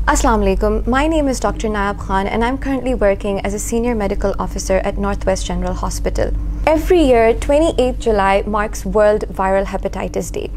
Assalamu alaikum. My name is Dr. Naayaab and I'm currently working as a senior medical officer at Northwest General Hospital. Every year, 28 July marks World Viral Hepatitis Day.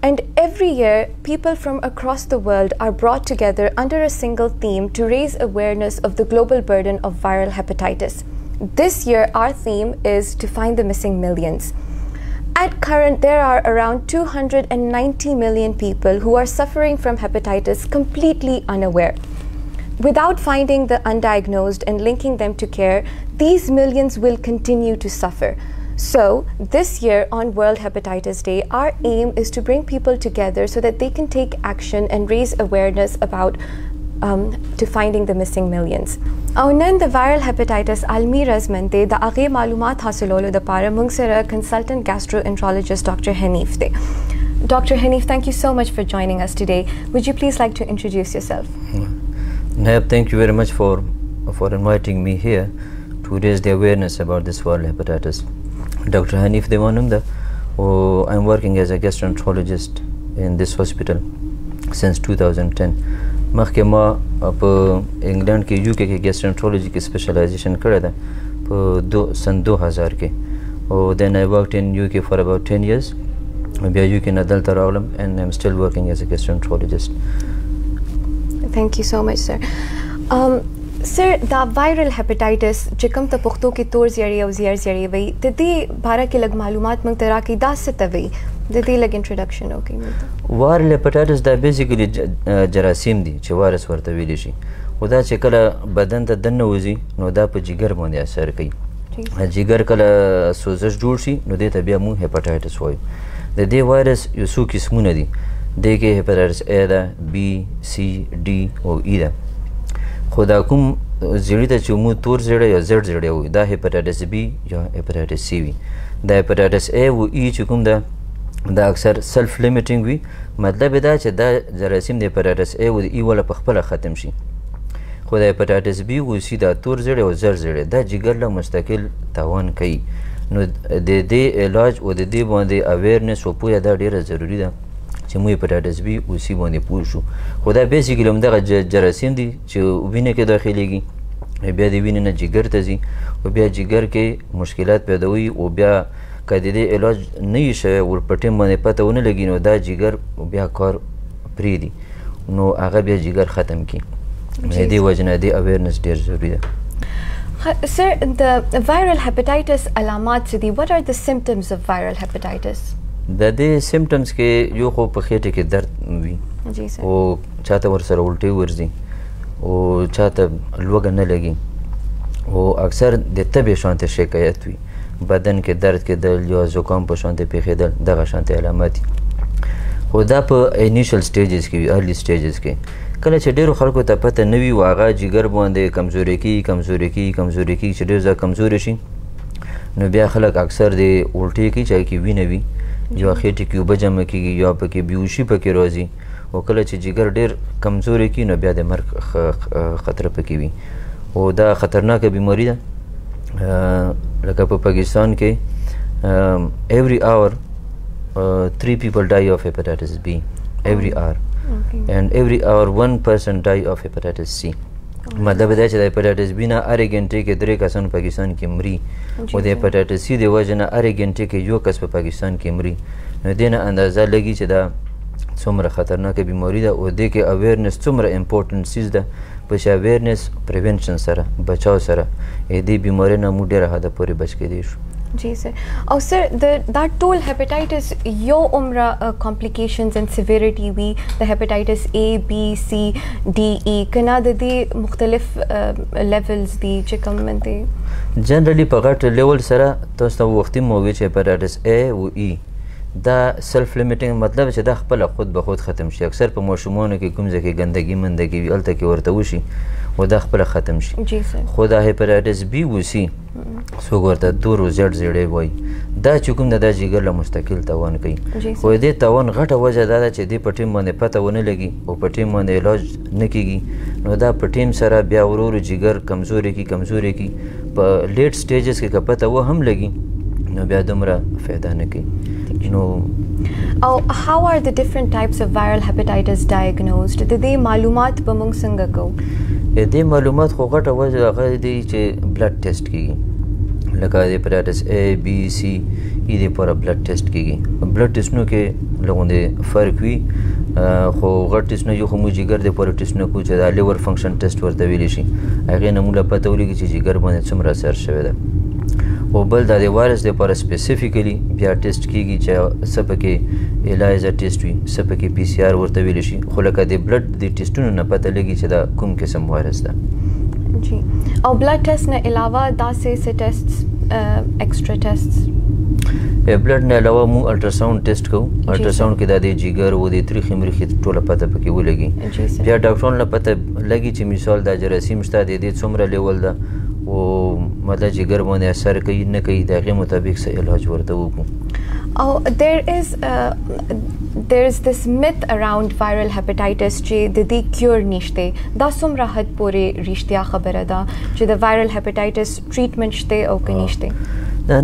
And every year, people from across the world are brought together under a single theme to raise awareness of the global burden of viral hepatitis. This year, our theme is to find the missing millions. At current, there are around 290 million people who are suffering from hepatitis completely unaware. Without finding the undiagnosed and linking them to care, these millions will continue to suffer. So, this year on World Hepatitis Day, our aim is to bring people together so that they can take action and raise awareness about to finding the missing millions. Aunan the viral hepatitis almiras mente the age malumat hasilolo da para mungsara consultant gastroenterologist Dr. Hanif de. Dr. Hanif, thank you so much for joining us today. Would you please like to introduce yourself? Naayaab, thank you very much for inviting me here to raise the awareness about this viral hepatitis. Dr. Hanif Dewanumda, I'm working as a gastroenterologist in this hospital since 2010. مخکې ما په انګلند کې یو کې gastroenterology کې specialization کړی ده په سن 2000 کې او then I worked in UK for about 10 years بیا UK نه دلته راغلم and I'm still working as a gastroenterologist. Thank you so much, sir. Sir, the viral hepatitis چې کوم ته پښتو کې تور زیړی او زیړ زیړی وي د دې باره کې لږ معلومات موږ ته راکړئ دا څه ته وي د دې لږ انټروډکشن وکړئ. viral hepatitis دا بیسیکلی جراثیم دي چې وایرس ورته ویلی شي خو دا چې کله بدن ته دننه وځي نو دا په جګر باندې اثر کوي جګر کله سوزش جوړ شي نو دې ته بیا موږ هیپاټایټس وایو د دې وایرس یو څو قسمونه دي دې کې هیپاټایټس A ده B C D او E ده خو دا کوم زیړي ته چې موږ تور زیړی یا زیړ زیړی وایو دا هیپاټایټس B یا هیپاټایټس C وي دا هیپاټایټس A او E چې کوم ده دا اکثر سلف لیمیټینګ وي مطلب دا چې دا جراثیم د هیپاټایټس A او د E والا په خپله ختم شي خو د هیپاټایټس B او C دا تور زیړی او زیړ زیړی دا جګر له مستقل تاوان کوي نو د دې علاج او د دې باندې اویرنس او پوهه دا ډېره ضروري ده چې موږ هیپاټایټس B او C باندې پوه شو خو دا بیسیکلی همدغه جراثیم دي چې وینې کې داخلیږي بیا د وینې نه جګر ته ځي او بیا جګر کې مشکلات پیدوي او بیا که د دې علاج نه وي شوی ور په ټیم باندې پته ونه لګي نو دا جګر بیا کار پرېږدي نو هغه بیا جګر ختم کړي د دې وجې نه د اویرنس ډېر ضروري ده. Sir, the viral hepatitis علامات څه دي؟ What are the symptoms of viral hepatitis? د دې سیمټمز کې یو خو په خېټه کې درد وي او چاته ورسره الټۍ ورځي او چاته لوږه نه لګي او اکثر د تبې شانتې شکایت وي بدن کې درد کېدل یا زکام په شانتې پیښېدل دغه شانتې علامات دي خو دا په انیشل سټیجز کې وي ارلی سټیجز کې کله چې ډېرو خلکو ته پته نه وي و هغه جګر باندې کمزوري کېږي چې ډېر زیات کمزوري شي نو بیا خلک اکثر د الټۍ کوي چې کې وینه وي یا خېټې کې اوبه جمع کېږي یا پکې بیهوشي پکې راځي او کله چې جګر ډېر کمزوری کړي نو بیا د مرګ خطر پکې وي او دا خطرناکه بیماري ده لکه په پاکستان کې every hour 3 people die of hepatitis B every hour and every hour 1 person die of hepatitis C مطلب دا چې د هیپاټایټس B نه هرې غنټې کې 3 کسان پاکستان کې مري او د هیپاټایټس C د وجې نه هرې غنټې کې یو کس په پاکستان کې مري نو دې نه اندازه لګي چې دا څومره خطرناکه بیماري ده او دې کې اویرنس څومره امپورټنټ څیز ده په چې اویرنس پریونشن سره بچاو سره دې بیمارۍ نه موږ ډېره حده پورې بچ کېدی شو. جی سر او سر that ټول hepatitis یو عمره complications and severity وي د hepatitis A B C D E کنه د دې مختلف levels دي چې کوم منته جنرالي په غټ لیول سره تاسو ته وختي مو وی چې hepatitis A او E دا سلف لیمیټینګ مطلب چې دا خپل خود به خود ختم شي اکثر په ماشومانو کې کوم ځای کې ګندګي مندګي وي هلته کې ورته وشي او دا خپل ختم شي جی سر خو دا هیپاټایټس B او C څوک ورته تور او زیړ زیړی وایي دا چې کوم دا جګر له مستقل تاوان کوي خو دې تاوان غټه وجه دا ده چې دې په ټیم باندې پته ونه لګي او په ټیم باندې علاج نه کېږي نو دا په ټیم سره بیا ورو ورو جګر کمزوري کېږي په لیټ سټیجز کې که پته و هم لګي نو بیا دومره فایده نه کوي نو how are the different types of viral hepatitis diagnosed? د دې معلومات به موږ څنګه کوو؟ دې معلومات خو غټه وجه هغه دی چې بلډ ټیسټ کیږي، لکه د هپاتایټس A B C دې لپاره بلډ ټیسټ کیږي. بلډ ټیسټونو کې لږ فرق وي، خو غټ ټیسټونه یو خو موږ جګر دپاره ټیسټونه کوو چې دا لیور فنکشن ټیسټ ورته ویلی شي، هغې نه موږ له پته ولګي چې جګر باندې څومره اثر شوی ده. او بل دا د وایرس دپاره سپیسیفیکلی بیا ټیسټ کیږي چې څه پکې ایلایزا ټیسټ وي، څه پکې PCR ورته ویلی شي، خو لکه د بلډ د ټیسټونو نه پته لګي چې دا کوم قسم وایرس ده. جی او بلډ ټیسټ نه علاوه داسې څه ټیسټس ایکسټرا ټیسټس؟ بلډ نه علاوه موږ الټراساؤنډ ټیسټ کوو. الټراساؤنډ کې دا د جګر او د تریخي مریخي ټوله پته پکې ولګي. بیا ډاکټرانو له پته لګي چې مثال دا جراثیم شته د دې څومره لیول ده او مطلب جګر باندې اثر کوي نه کوي، د هغې مطابق څه علاج ورته وکړو. there is this myth around viral hepatitis چې د دې کیور نشته. دا څومره حد پورې رښتیا خبره ده چې د viral hepatitis ټریټمنټ شته او که نشته؟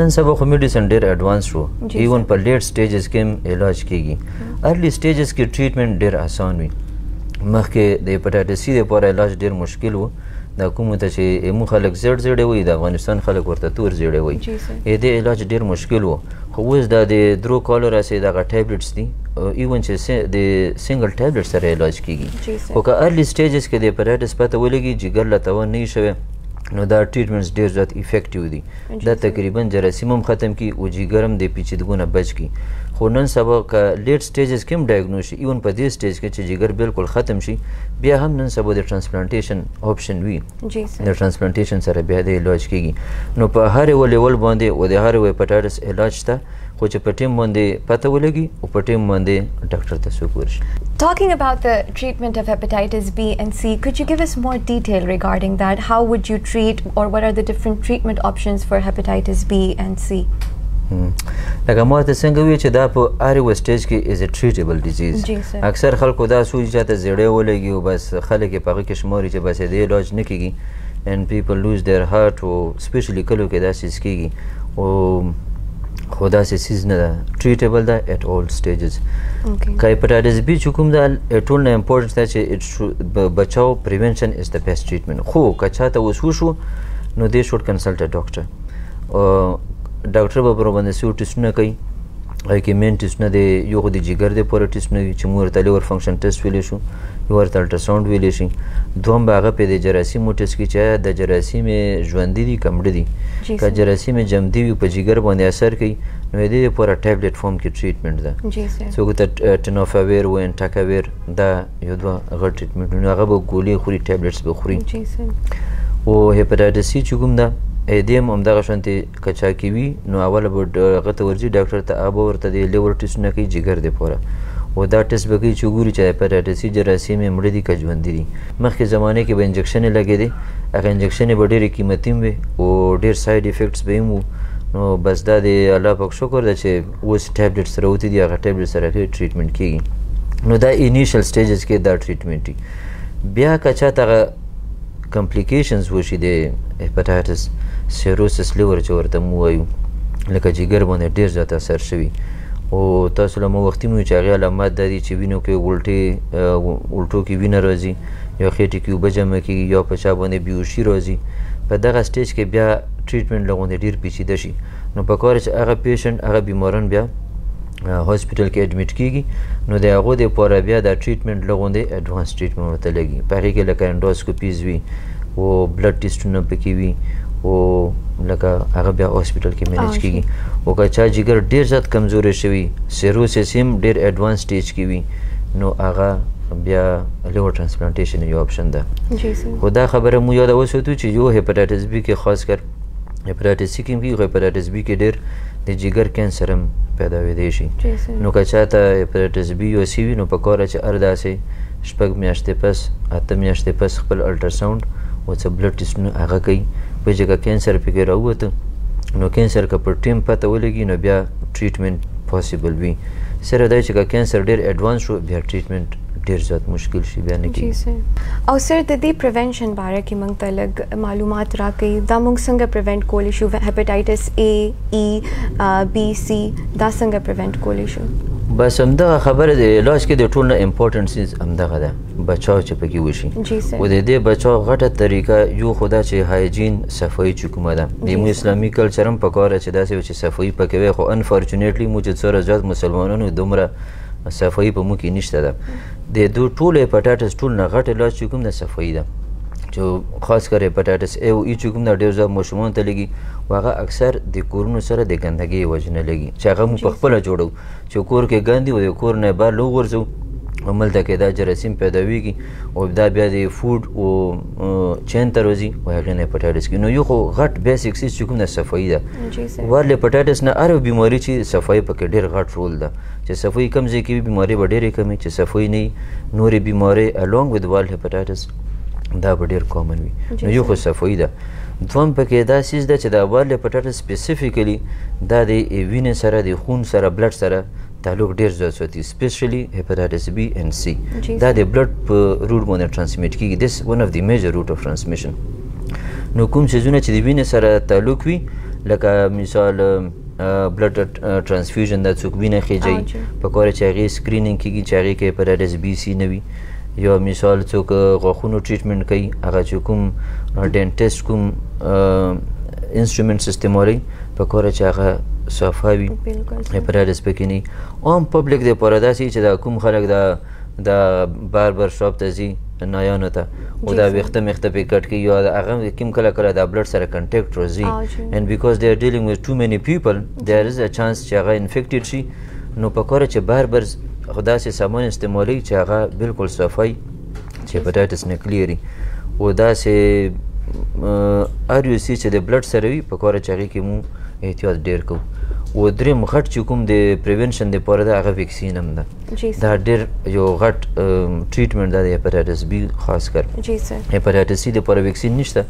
نن سبا خو میډیسن ډېر اډوانس شو، ایون په لیټ سټیجز کې هم علاج کیږي. ارلی سټیجز کې ټریټمنټ ډېر آسان وي. مخکې د هپاتایټس C لپاره علاج ډېر مشکل و. دا کومو ته چې موږ خلک زیړ زیړی وایي، د افغانستان خلک ورته تور زیړی وایي، د دې علاج ډېر مشکل و. خو اوس دا د درو کالو راسې دغه ټیبلټس دي، ایون چې د سنګل ټیبلټ سره علاج کیږي. خو که ارلی سټیجز کې د هپاتایټس پته ولګي جګر له تاوان نه وي شوی، نو دا ټریټمنټس ډېر زیات افیکټیو دي. دا تقریبا جراثیم هم ختم کړي او جګر هم د پیچیدګو نه بچ کړي. خو نن سبا که لیټ سټیجز کې هم ډایګنوز شي، ایون په دې سټیج کې چې جګر بالکل ختم شي، بیا هم نن سبا د ټرانسپلانټیشن آپشن وي، د ټرانسپلانټیشن سره بیا د علاج کیږي. نو په هر یو لیول باندې او د هر یو هپاتایټس علاج شته، خو چې په ټیم باندې پته ولګي او په ټیم باندې ډاکټر ته څوک ورشي. Talking about the treatment of hepatitis B and C, could you give us more detail regarding that? How would you treat, or what are the different treatment options for hepatitis B and C? لکه ما ته څنګه وی چې دا په هر یو سټیج کې از ا ټریټیبل ډیزیز. اکثر خلکو دا سوچ چې ته زیړی ولګي او بس خلک یې په هغه کې شماري چې بس د علاج نه کیږي، and people lose their heart، او سپیشلی کلو کې دا سیز کیږي. او خو داسې سیز نه ده، ټریټیبل ده ایټ اول سټیجز. که هپاتایټس B چې کوم ده ټول نه امپورټنټ ده چې بچاو پریونشن از د بیسټ ټریټمنټ. خو که چاته اوس وشو نو دې شوډ کنسلټ ا ډاکټر. ډاکټر به پر باندې څو ټیسټونه کوي، هغې کې مین ټیسټونه د یو خو د جګر دپاره ټیسټونه وي چې موږ ورته لیور فنکشن ټیسټ ویلی شو، یو ورته الټراساؤنډ ویلی شي. دوهم به هغه پې د جراثیمو ټیسټ کوي چې آیا د جراثیم ژوندي دي که مړه دي. که جراثیم جمدي وي په جګر باندې اثر کوي نو د دې لپاره ټابلیټ فارم کې ټریټمنټ ده. څوک ته ټینوفاویر و انټاکاویر، دا یو دوه غټ ټریټمنټونه، هغه به ګولۍ خوري، ټابلیټس به خوري. او هپاتایټس C چې کوم ده دې هم همدغه شانتې که چا کې وي نو اوله به هغه ته ورځي ډاکټر ته، هغه به ورته د لیور ټیسټونه کوي جګر دپاره، او دا ټیسټ به کوي چې وګوري چې هپاتایټس C جراثیم یې مړه دي که ژوندي دي. مخکې زمانې کې به انجکشن یې لګېدې، هغه انجکشن یې به ډېرې قیمتي هم وې او ډېر سایډ افیکټس به هم وو. نو بس دا د الله پاک شکر ده چې اوس ټیبلټس راوتي دي، هغه ټیبلټ سره ټریټمنټ کیږي. نو دا انیشل سټیجز کې دا ټریټمنټ وي. بیا که چاته هغه کمپلیکیشنز وشي د هپاتایټس سیروسس لیور چې ورته مو وایو، لکه جګر باندې ډېر زیات اثر شوي، او تاسو له ما وختي مو چې هغې علامات دا دي چې وینو کې الټو کې وینه راځي، یا خېټې کې اوبه جمع کېږي، یا په چا باندې بیهوشي راځي. په دغه سټیج کې بیا ټریټمنټ له غوندې ډېر پیچیده شي، نو پکار چې هغه پیشنټ، هغه بیماران بیا هاسپیټل کې اډمیټ کیږي، نو د هغو دپاره بیا دا ټریټمنټ له غوندې اډوانس ټریټمنټ ورته لګي. په هغې کې لکه انډوسکوپیز وي او بلډ ټیسټونه پکې وي، او لکه هغه بیا هاسپیټل کې مینیج کیږي. او که چا جګر ډېر زیات کمزوری شوي، سیروسس هم ډېر اډوانس سټیج کې وي، نو هغه بیا لیور ټرانسپلانټیشن یو آپشن ده. خو دا خبره مو یاده وساتو چې یو هپاتایټس B کې خاص کر هپاتایټس C کې هم کېږي، هپاتایټس B کې ډېر د جګر کینسر هم پیداویدی شي. نو که چاته هپاتایټس B یا C وي نو پکار ده چې هر داسې 6 میاشتې پس 8 میاشتې پس خپل الټراساؤنډ او څه بلډ ټیسټونه هغه کوي. په چې که کینسر پکې راووته نو کینسر که پر ټیم پته ولګي نو بیا ټریټمنټ پاسیبل وي. سره دا چې که کینسر ډېر اډوانس شو بیا ټریټمنټ ډېر زیات مشکل شي، بیا نه کېږي. او سر د دې پریونشن باره کې موږ ته لږ معلومات راکوي، دا موږ څنګه پریونټ کولی شو؟ هپاتایټس A, E, B, C دا څنګه پریونټ کولی شو؟ بس همدغه خبره د علاج کې د ټول نه امپورټنټ سیز همدغه ده بچاو چې پکې وشي او د دې بچاو غټه طریقه یو خدا چې هایجین صفایي چې کومه ده د مو اسلامي کلچر هم پکاره چې داسې چې صفایي پکې وي خو انفارچونیټلی مو چې څوره زیات مسلمانانو دومره صفایي په مو کې نشته ده د دو ټول هپاټایټس ټول نه غټ علاج چې کوم د صفایي ده چې خاص کر هپاټایټس A او E چې کوم دا ډېر زیات ماشومان ته لګي و هغه اکثر د کورونو سره د ګندګۍ وجې نه لګي چې هغه موږ په خپله جوړو چې کور کې ګندي او د کور نه بهر لوغورځو هملته کې دا جراثیم پیداویږي او دا بیا د فوډ او چین ته راځي او هغې نه هپاټایټس کېږي نو یو خو غټ بیسک سیز چې کوم د صفایي ده ورله هپاټایټس نه هر بیماري چې صفایي پکې ډېر غټ رول ده چې صفایي کم ځای کې وي بیماري به ډېرې کمې چې صفایي نه وي نورې بیمارۍ الونګ ود وال هپاټایټس دا به ډېر کامن وي نو یو خو صفایي ده دوم پکې دا سیز ده چې د وال هپاټایټس سپیسیفیکلی دا د وینې سره د خون سره بلډ سره تعلق ډېر زیات ساتي سپیشلی هپاټایټس B and C دا د بلډ په روټ باندې ترانسمیټ کېږي دس ون اف د میجر روټ اف ترانسمیشن نو کوم څیزونه چې د وینې سره تعلق وي لکه مثال بلډ ترانسفیوژن دا څوک وینه خیجوي پکاره چې هغې سکرینینګ کېږي چې هغې کې هپاټایټس B C نه وي یا مثال څوک غاښونو ټریټمنټ کوي هغه چې کوم ډینټسټ کوم انسټرومنټس استعمالوي پکاره چې هغه صافه وي هپاټایټس پکې نه عام پبلک دپاره داسې چې دا کوم خلک دا باربر شاپ ته ځي نایانو ته او دا ویښته میخته پې کټ کوي یا هغه کوم کله کله دا بلډ سره کنټیکټ راځي and because they are dealing with too many people there is a chance چې هغه انفیکټډ شي نو پکاره چې باربر خو داسې سامان استعمالوي چې هغه بالکل صفایي چې هپاټایټس نه کلیري او داسې هر یو څیز چې د بلډ سره وي پکاره چې هغې کې مو احتیاط ډېر کوو او درېیم غټ چې کوم د پریونشن دپاره ده هغه ویکسین هم ده دا ډېر یو غټ ټریټمنټ ده د هپاټایټس B خاص کر هپاټایټس C دپاره ویکسین نشته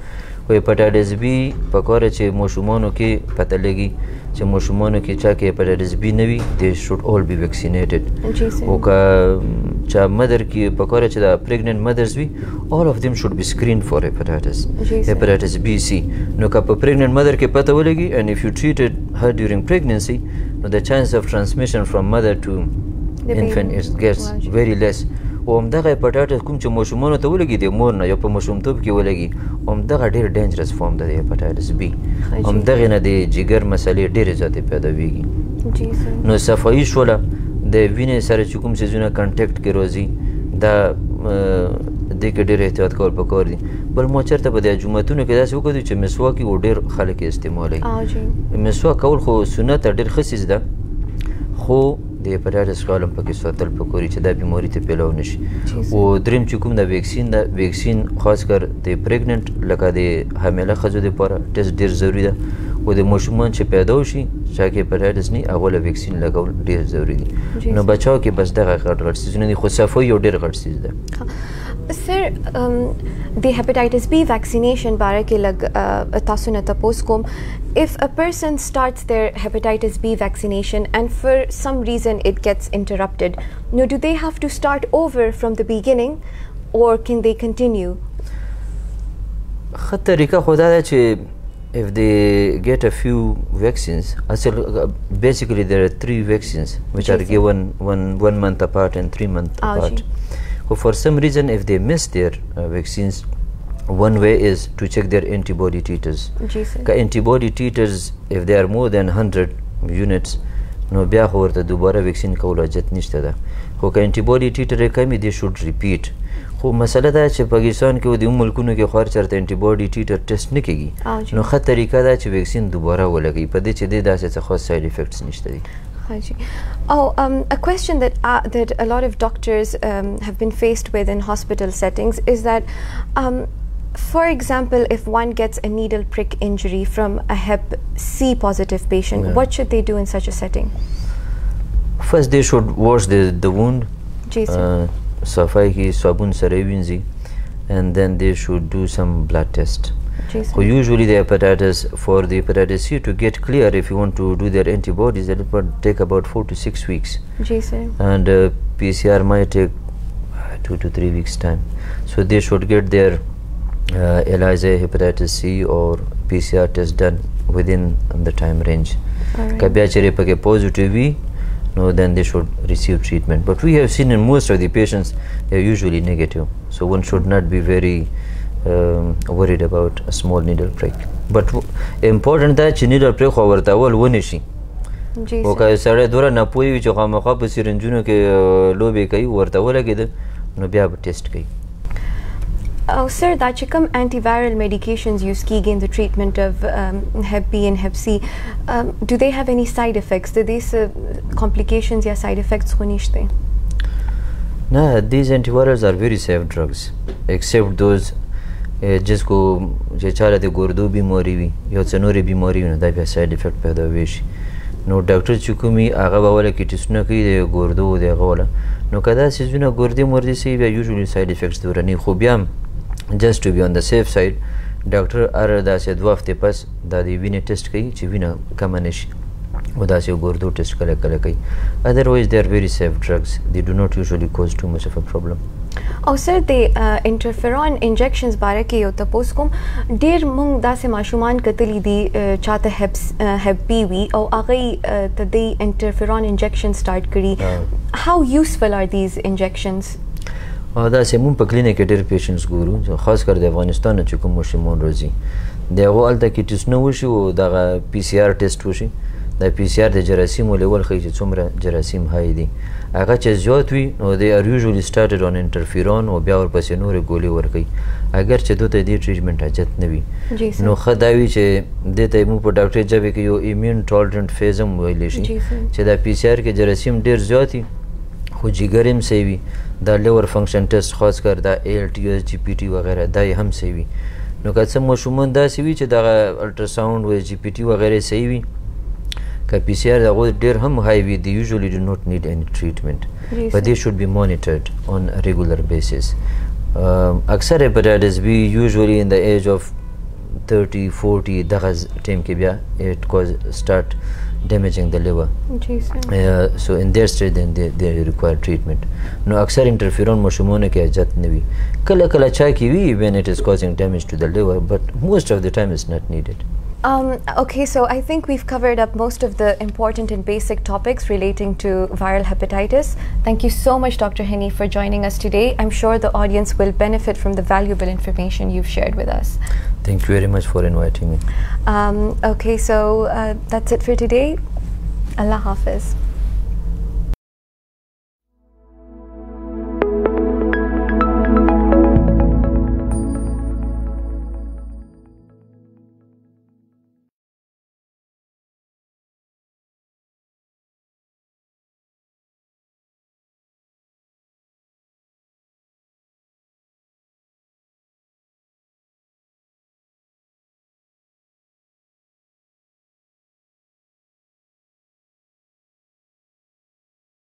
خو هپاټایټس B پکاره چې ماشومانو کې پته لګي چې ماشومانو کې چا کې هپاټایټس B نه وي they should all be vaccinated او که چا مدر کې پکاره چې دا pregnant mothers وي all of them should be screened for hepatitis B C نو که په pregnant mother کې پته ولګي and if you treated her during pregnancy no the chance of transmission from mother to infant gets very less او همدغه هپاټایټس کوم چې ماشومانو ته ولګي د مور نه یا په ماشومتوب کې ولګي همدغه ډېر ډینجرس فارم ده د هپاټایټس B همدغې نه د جګر مسلې ډېرې زیاتې پیداویږي نو صفایي شوله د وینې سره چې کوم څیزونه کنټیکټ کې راځي دا دې کې ډېر احتیاط کول پکار دي بل ما چېرته په د جوماتونو کې داسې وکړو چې مسواک یې ډېر خلک یې استعمالوي مسواک کول خو سنت ډېر ښه څیز ده خو د هپاټایټس خیال هم پکې ساتل پکار چې دا بیماري ته پیلاو نه شي او درېیم چې کوم د ویکسین ده ویکسین خاص کر د پریګننټ لکه د حامله ښځو دپاره ټیسټ ډېر ضروري ده او د ماشومان چې پیدا وشي چا کې هپاټایټس نه هغه له ویکسین لګول ډېر ضروري دي نو بچاو کې بس دغه غټ غټ څیزونه دي خو صفایي یو ډېر غټ څیز ده Sir, the hepatitis B vaccination bare ke lag tasu na tapos kom if a person starts their hepatitis B vaccination and for some reason it gets interrupted, no, do they have to start over from the beginning or can they continue? ښه طریقه خو دا ده چې if they get a few vaccines, basically there are 3 vaccines which are given one month apart and 3 months apart. For some reason, if they miss their vaccines, one way is to check their antibody titers. Antibody titers, if they are more than 100 units, no bia ورته دوباره vaccine کول حاجت نشته ده. خو که antibody titer کمی they should repeat. خو مسله ده چې پاکستان کې او د ملکونو کې خو هر چېرته antibody titer test نه کېږي نو ښه طریقه ده چې vaccine دوباره ولګوي په دې چې دې داسې څه خاص side effects نشته دي. A question that a lot of doctors have been faced with in hospital settings is that, for example, if one gets a needle prick injury from a Hep C positive patient, what should they do in such a setting? First, they should wash the wound. Safai ki sabun sare winzi, and then they should do some blood test. So usually the hepatitis, for the hepatitis C to get clear, if you want to do their antibodies, it will take about 4 to 6 weeks. And PCR might take 2 to 3 weeks time. So they should get their ELISA hepatitis C or PCR test done within the time range. Kabya chere pake positive vi no, then they should receive treatment. But we have seen in most of the patients, they are usually negative. So one should not be very worried about a small needle prick. But important that needle prick however will one shi. Okay, sir, dora na poi which hamaka pe syringe ke lobe kai warta wala ke no biya test kai. Oh, sir, that chikam antiviral medications used in the treatment of Hep B and Hep C. Do they have any side effects? Do these complications or side effects? No, these antivirals are very safe drugs, except those जिसको जे चारा ते गुर्दो बीमारी भी या चनोरी बीमारी ना दाई side effect पैदा वेश नो डॉक्टर चुकुमी आगा बावला किटिसना की दे गुर्दो दे आगा नो कदा सिजुना गुर्दे मर्दी से भी usually side effects दूरनी खुबियाम just to be on the safe side doctor are da se dua hafte pas da di vine test kai chi vina kamanish oda se gordo test kala kai otherwise they are very safe drugs. They do not usually cause too much of a problem. Oh sir, the interferon injections bare ke yo tapos kom der mung da se mashuman katali di chata hep B wi aw agai the interferon injection start kari. How useful are these injections? دا سیمون په کلینیک کې ډېر پیشنټس ګورو خاص کر د افغانستان نه چې کوم ماشومان راځي دغه هلته کې ټیسټ نه وشي او دغه پی سی آر ټیسټ وشي د پی سی آر د جراثیمو لیول ښیي چې څومره جراثیم های دي هغه چې زیات وي نو they are usually started on interferon او بیا ورپسې نورې ګولې ورکوي اگر چې دوی ته دې ټریټمنټ حاجت نه وي نو ښه دا وي چې دې ته موږ په ډاکټري ژبې کې یو ایمیون ټالرنټ فیز هم ویلی شي چې دا پی سی آر کې جراثیم ډېر زیات وي خو جگر هم صحیح وي دا لیور فنکشن ټیسټ خاص کر دا ای ایل ټي ایس جی پی ټي وغیره دا یې هم صحیح وي نو که څه ماشومان داسې وي چې دغه الټراساوند و جی پی ټي وغیره صحیح وي که پی سی آر دغه ډېر هم های وي they usually do not need any treatment but they should be monitored on a regular basis. اکثر hepatitis B usually in the age of 30-40 دغه ټیم کې بیا it cause start damaging the liver. So in their state then they require treatment. No aksar interferon ماشومانو کې حاجت نه وي کله کله چا کې وي when it is causing damage to the liver but most of the time it's not needed. Okay, so I think we've covered up most of the important and basic topics relating to viral hepatitis. Thank you so much, Dr. Hanif, for joining us today. I'm sure the audience will benefit from the valuable information you've shared with us. Thank you very much for inviting me. Okay, so that's it for today. Allah Hafiz.